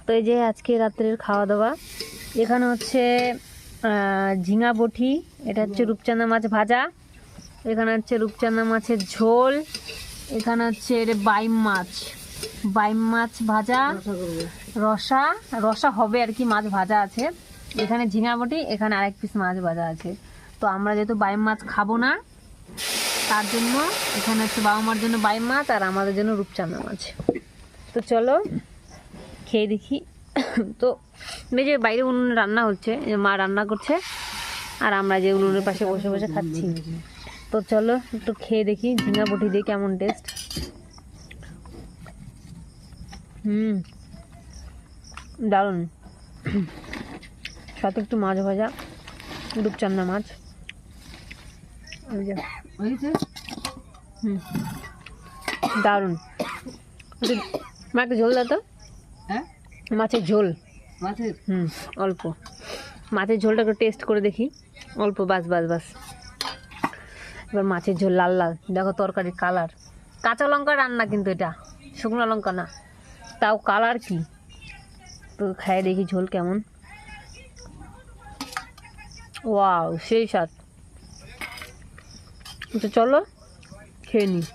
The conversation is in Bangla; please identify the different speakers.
Speaker 1: তো এই যে আজকে রাত্রের খাওয়া দাওয়া, এখানে হচ্ছে ঝিঙা বটি, এটা হচ্ছে রূপচাঁদা মাছ ভাজা, এখানে হচ্ছে রূপচাঁদা মাছের ঝোল, এখানে হচ্ছে বাইম মাছ ভাজা, রসা রসা হবে আর কি, মাছ ভাজা আছে, এখানে ঝিঙা বটি, এখানে আরেক পিস মাছ ভাজা আছে। তো আমরা যেহেতু বাইম মাছ খাবো না, তার জন্য এখানে হচ্ছে বাবা মার জন্য বাইম মাছ আর আমাদের জন্য রূপচাঁদা মাছ। তো চলো খেয়ে দেখি। তো এই যে বাইরে উনুনে রান্না হচ্ছে, মা রান্না করছে আর আমরা যে উনুনের পাশে বসে বসে খাচ্ছি। তো চলো একটু খেয়ে দেখি ঝিঙা বটি দিয়ে কেমন টেস্ট। দারুণ, সাথে একটু মাছ ভাজা, রূপচাঁদা মাছ, দারুণ। মা একটা ঝোল দাও তো, মাছের ঝোল, অল্প মাছের ঝোলটা একটু টেস্ট করে দেখি, অল্প, বাস বাস বাস। এবার মাছের ঝোল লাল লাল, দেখো তরকারির কালার, কাঁচা লঙ্কা রান্না কিন্তু এটা, শুকনো লঙ্কা না, তাও কালার কি। তো খাই দেখি ঝোল কেমন। ওয়াও, সেই স্বাদ। তো চলো খেয়ে নিই।